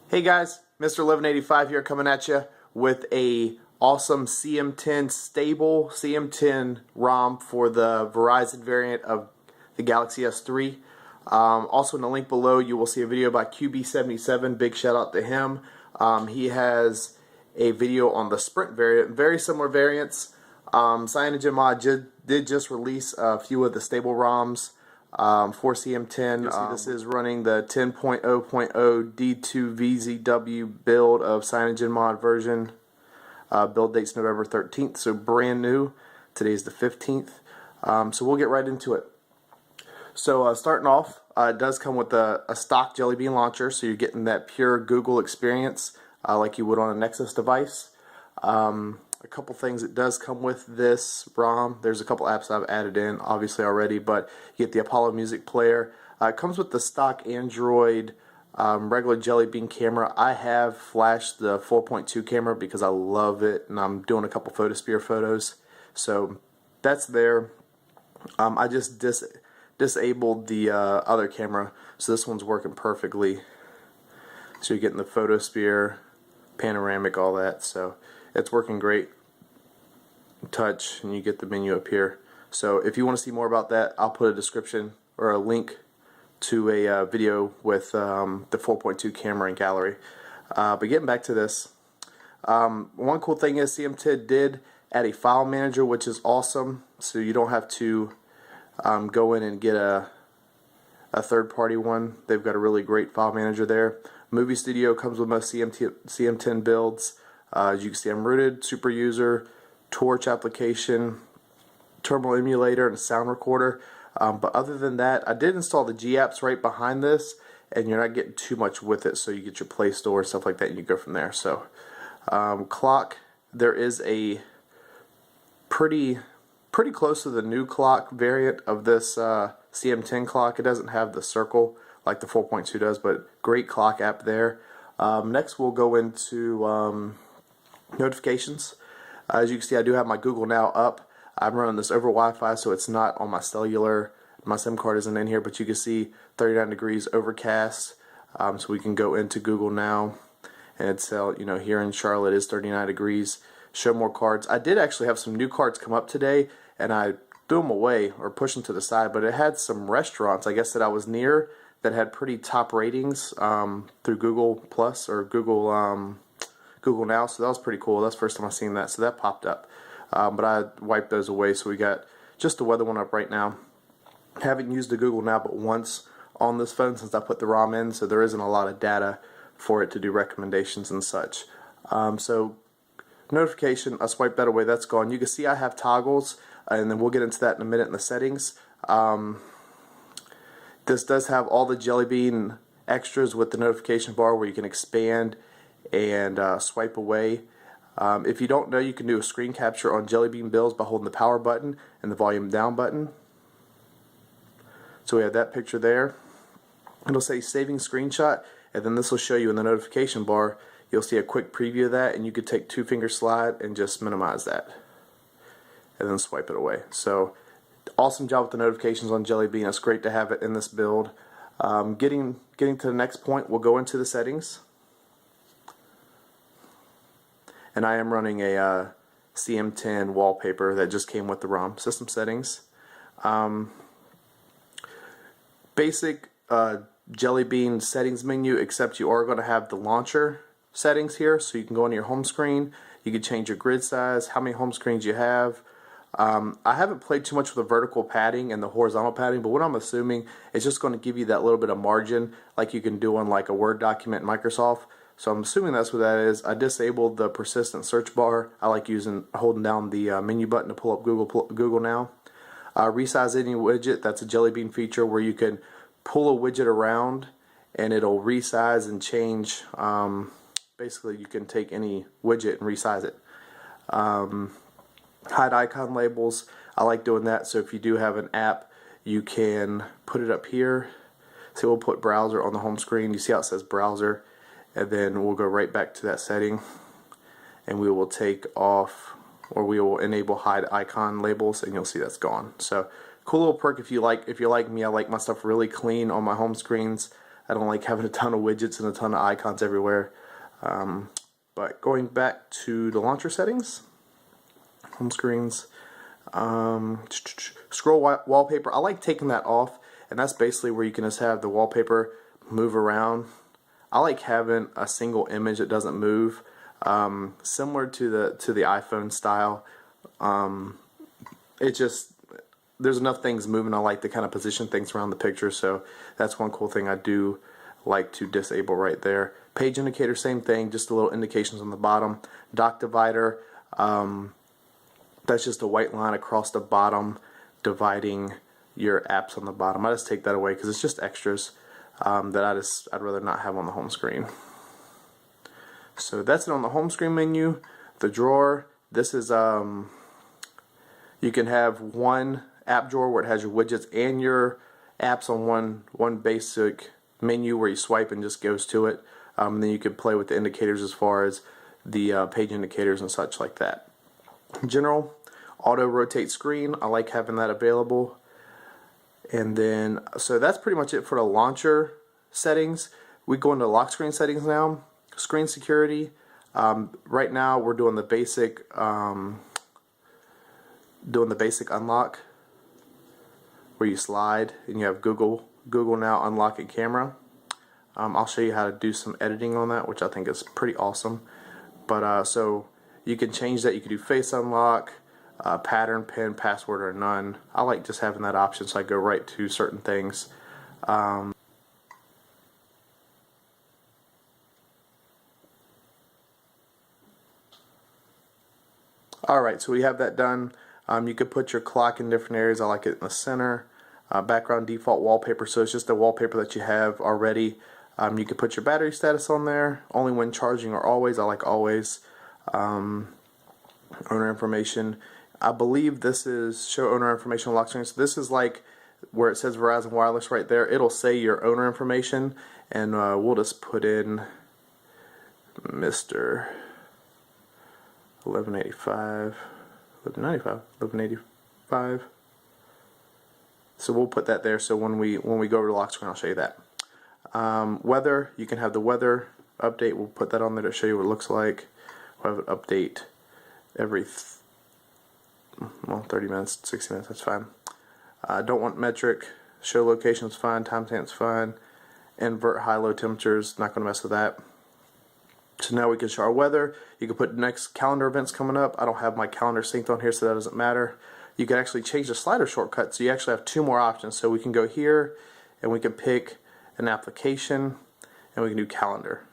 Hey guys, Mr. 1185 here coming at you with a awesome CM10 stable CM10 ROM for the Verizon variant of the Galaxy S3. Also in the link below you will see a video by QB77, big shout out to him. He has a video on the Sprint variant, very similar variants. CyanogenMod did just release a few of the stable ROMs for CM10. This is running the 10.0.0 D2VZW build of CyanogenMod version. Build date's November 13th, so brand new. Today's the 15th. So we'll get right into it. So starting off, it does come with a stock Jelly Bean launcher, so you're getting that pure Google experience like you would on a Nexus device. A couple things it does come with this ROM. There's a couple apps I've added in obviously already, but you get the Apollo Music Player. It comes with the stock Android regular Jelly Bean camera. I have flashed the 4.2 camera because I love it and I'm doing a couple Photosphere photos, so that's there. I just disabled the other camera, so this one's working perfectly. So you're getting the Photosphere, panoramic, all that, so it's working great. Touch and you get the menu up here. So if you want to see more about that, I'll put a description or a link to a video with the 4.2 camera and gallery. But getting back to this, one cool thing is CM10 did add a file manager, which is awesome, so you don't have to go in and get a third-party one. They've got a really great file manager there. Movie Studio comes with most CM10 builds. As you can see, I'm rooted, super user, Torch application, terminal emulator, and sound recorder. But other than that, I did install the G apps right behind this, and you're not getting too much with it, so you get your Play Store and stuff like that, and you go from there. So clock, there is a pretty close to the new clock variant of this CM10 clock. It doesn't have the circle like the 4.2 does, but great clock app there. Next we'll go into notifications. As you can see, I do have my Google Now up. I'm running this over Wi-Fi, so it's not on my cellular. My SIM card isn't in here, but you can see 39 degrees overcast. So we can go into Google Now, and it's here in Charlotte is 39 degrees. Show more cards. I did actually have some new cards come up today, and I threw them away or pushed them to the side. But it had some restaurants, I guess, that I was near that had pretty top ratings through Google Plus or Google Now, so that was pretty cool. That's the first time I've seen that, so that popped up. But I wiped those away, so we got just the weather one up right now. Haven't used the Google Now but once on this phone since I put the ROM in, so there isn't a lot of data for it to do recommendations and such. So notification, I swiped that away, that's gone. You can see I have toggles, and then we'll get into that in a minute in the settings. This does have all the Jelly Bean extras with the notification bar where you can expand and swipe away. If you don't know, you can do a screen capture on Jelly Bean builds by holding the power button and the volume down button. So we have that picture there. It'll say saving screenshot, and then this will show you in the notification bar. You'll see a quick preview of that, and you could take two-finger slide and just minimize that and then swipe it away. So awesome job with the notifications on Jelly Bean. It's great to have it in this build. Getting to the next point, we'll go into the settings. And I am running a CM10 wallpaper that just came with the ROM. System settings. Basic Jelly Bean settings menu, except you are going to have the launcher settings here, so you can go into your home screen. You can change your grid size, how many home screens you have. I haven't played too much with the vertical padding and the horizontal padding, but what I'm assuming is just going to give you that little bit of margin like you can do on like a Word document in Microsoft. So I'm assuming that's what that is. I disabled the persistent search bar. I like holding down the menu button to pull up Google Now. Resize any widget. That's a Jelly Bean feature where you can pull a widget around and it'll resize and change. Basically, you can take any widget and resize it. Hide icon labels. I like doing that. So if you do have an app, you can put it up here. So we'll put browser on the home screen. You see how it says browser? And then we'll go right back to that setting, and we will take off, or we will enable hide icon labels, and you'll see that's gone. So cool little perk if you like me. I like my stuff really clean on my home screens. I don't like having a ton of widgets and a ton of icons everywhere. But going back to the launcher settings, home screens, scroll wallpaper. I like taking that off, and that's basically where you can just have the wallpaper move around. I like having a single image that doesn't move, similar to the iPhone style. It just, there's enough things moving. I like to kind of position things around the picture, so that's one cool thing I do like to disable right there. Page indicator, same thing, just a little indications on the bottom. Dock divider, that's just a white line across the bottom dividing your apps on the bottom. I just take that away because it's just extras that I'd rather not have on the home screen. So that's it on the home screen menu. The drawer, this is you can have one app drawer where it has your widgets and your apps on one basic menu where you swipe and just goes to it. And then you can play with the indicators as far as the page indicators and such like that. In general, auto rotate screen, I like having that available. And then, so that's pretty much it for the launcher settings. We go into lock screen settings now. Screen security. Right now we're doing the basic unlock, where you slide and you have Google Now unlocking camera. I'll show you how to do some editing on that, which I think is pretty awesome. But so you can change that. You can do face unlock, pattern, pin, password, or none. I like just having that option, so I go right to certain things. Alright, so we have that done. You could put your clock in different areas. I like it in the center. Background default wallpaper, so it's just a wallpaper that you have already. You could put your battery status on there, only when charging or always. I like always. Owner information. I believe this is show owner information on lock screen. So this is like where it says Verizon Wireless right there. It'll say your owner information, and we'll just put in Mr. 1185, 1195, 1185. So we'll put that there. So when we go over to lock screen, I'll show you that. Weather, you can have the weather update. We'll put that on there to show you what it looks like. We'll have an update every 30 minutes, 60 minutes. That's fine. Don't want metric. Show location's fine. Timestamp's fine. Invert high-low temperatures. Not going to mess with that. So now we can show our weather. You can put next calendar events coming up. I don't have my calendar synced on here, so that doesn't matter. You can actually change the slider shortcut, so you actually have two more options. So we can go here, and we can pick an application, and we can do calendar.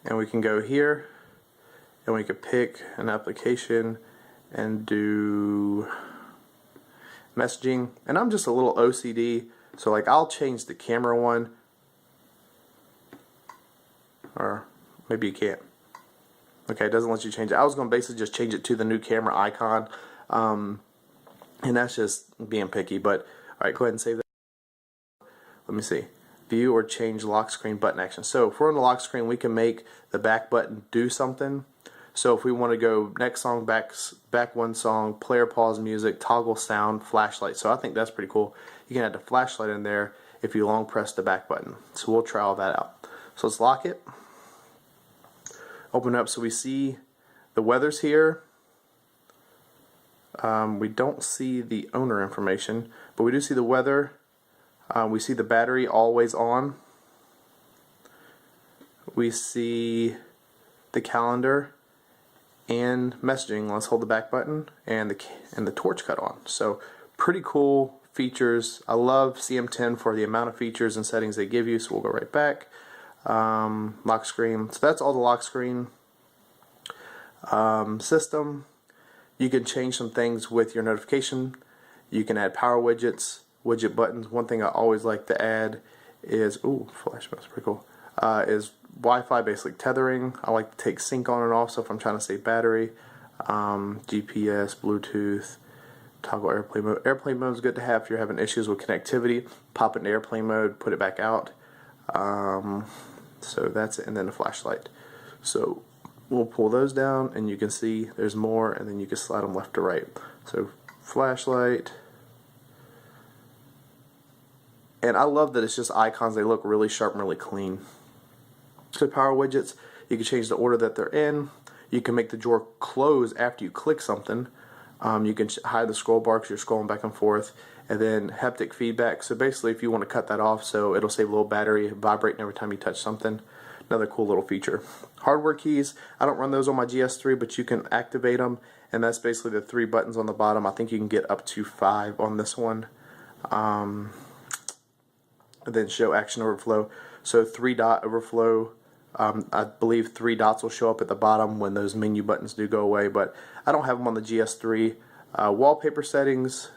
And we can go here, and we can pick an application and do messaging. And I'm just a little OCD, so like I'll change the camera one, or maybe you can't. Okay, it doesn't let you change it. I was going to basically just change it to the new camera icon, and that's just being picky. But alright, go ahead and save that. Let me see. View or change lock screen button action. So if we're on the lock screen, we can make the back button do something. So if we want to go next song, back one song, player pause music, toggle sound, flashlight. So I think that's pretty cool. You can add the flashlight in there if you long press the back button. So we'll try all that out. So let's lock it. Open up, so we see the weather's here. We don't see the owner information, but we do see the weather. We see the battery always on. We see the calendar and messaging. Let's hold the back button, and the torch cut on. So pretty cool features. I love CM10 for the amount of features and settings they give you. So we'll go right back. Lock screen. So that's all the lock screen. System. You can change some things with your notification. You can add power widgets, widget buttons. One thing I always like to add is, flash button's pretty cool, is Wi-Fi basic tethering. I like to take sync on and off, so if I'm trying to save battery, GPS, Bluetooth, toggle airplane mode. Airplane mode is good to have if you're having issues with connectivity. Pop it in airplane mode, put it back out. So that's it, and then the flashlight. So we'll pull those down, and you can see there's more, and then you can slide them left to right. So flashlight, And I love that it's just icons. They look really sharp and really clean. So power widgets, you can change the order that they're in. You can make the drawer close after you click something. You can hide the scroll bar because you're scrolling back and forth. And then haptic feedback. So basically if you want to cut that off so it'll save a little battery, vibrating every time you touch something. Another cool little feature. Hardware keys, I don't run those on my GS3, but you can activate them. And that's basically the 3 buttons on the bottom. I think you can get up to 5 on this one. And then show action overflow. So 3-dot overflow. I believe 3 dots will show up at the bottom when those menu buttons do go away, but I don't have them on the GS3. Wallpaper settings,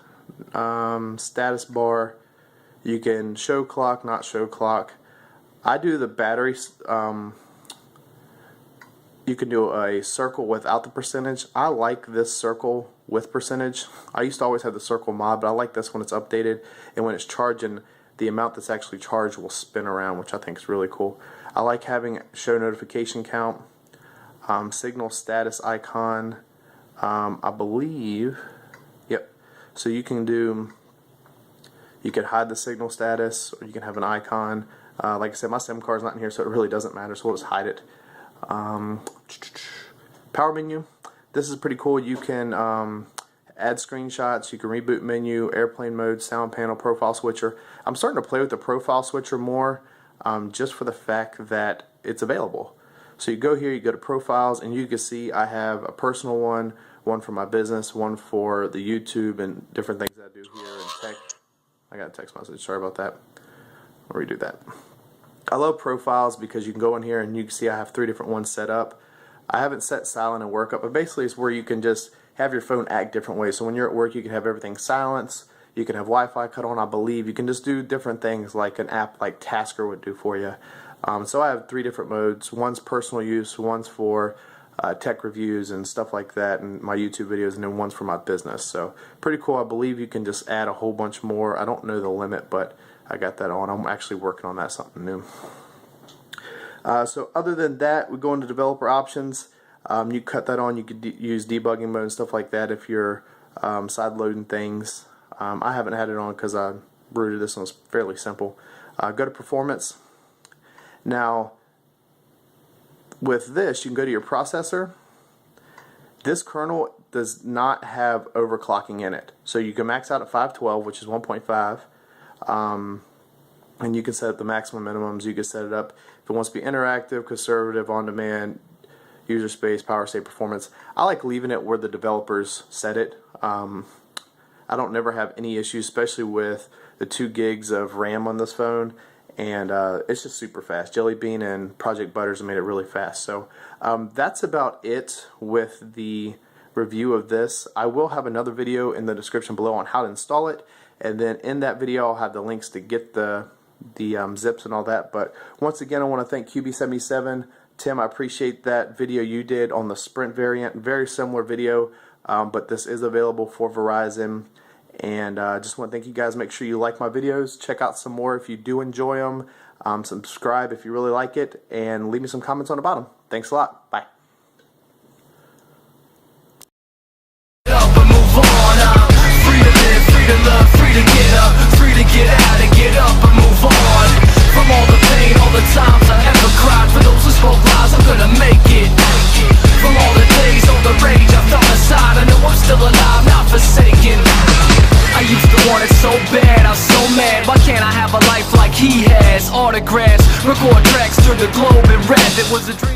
status bar. You can show clock, not show clock. I do the batteries. You can do a circle without the percentage. I like this circle with percentage. I used to always have the circle mod, but I like this when it's updated, and when it's charging, the amount that's actually charged will spin around, which I think is really cool. I like having show notification count, signal status icon, I believe, yep. So you can hide the signal status, or you can have an icon. Like I said, my SIM card's not in here, so it really doesn't matter, so we'll just hide it. Power menu, this is pretty cool. You can add screenshots, you can reboot menu, airplane mode, sound panel, profile switcher. I'm starting to play with the profile switcher more, just for the fact that it's available. So you go here, you go to profiles, and you can see I have a personal one, one for my business, one for the YouTube and different things I do here in tech. I got a text message, sorry about that. I'll redo that. I love profiles because you can go in here and you can see I have 3 different ones set up. I haven't set silent and work up, but basically it's where you can just have your phone act different ways. So when you're at work, you can have everything silenced. You can have Wi-Fi cut on, I believe. You can just do different things like an app like Tasker would do for you. So I have 3 different modes. One's personal use, one's for tech reviews and stuff like that, and my YouTube videos, and then one's for my business. So pretty cool. I believe you can just add a whole bunch more. I don't know the limit, but I got that on. I'm actually working on that, something new. So other than that, we go into developer options. You cut that on. You could use debugging mode and stuff like that if you're side loading things. I haven't had it on because I rooted this one. It's fairly simple. Go to performance. Now with this, you can go to your processor. This kernel does not have overclocking in it, so you can max out at 512, which is 1.5. And you can set up the maximum minimums. You can set it up if it wants to be interactive, conservative, on demand, user space, power save, performance. I like leaving it where the developers set it. I don't never have any issues, especially with the 2 gigs of RAM on this phone, and it's just super fast. Jelly Bean and Project Butters have made it really fast. So that's about it with the review of this. I will have another video in the description below on how to install it, and then in that video I'll have the links to get the zips and all that. But once again, I want to thank QB77. Tim, I appreciate that video you did on the Sprint variant. Very similar video, but this is available for Verizon. And just want to thank you guys. Make sure you like my videos. Check out some more if you do enjoy them. Subscribe if you really like it. And leave me some comments on the bottom. Thanks a lot. Bye. Autographs, record tracks to the globe and rap. It was a dream.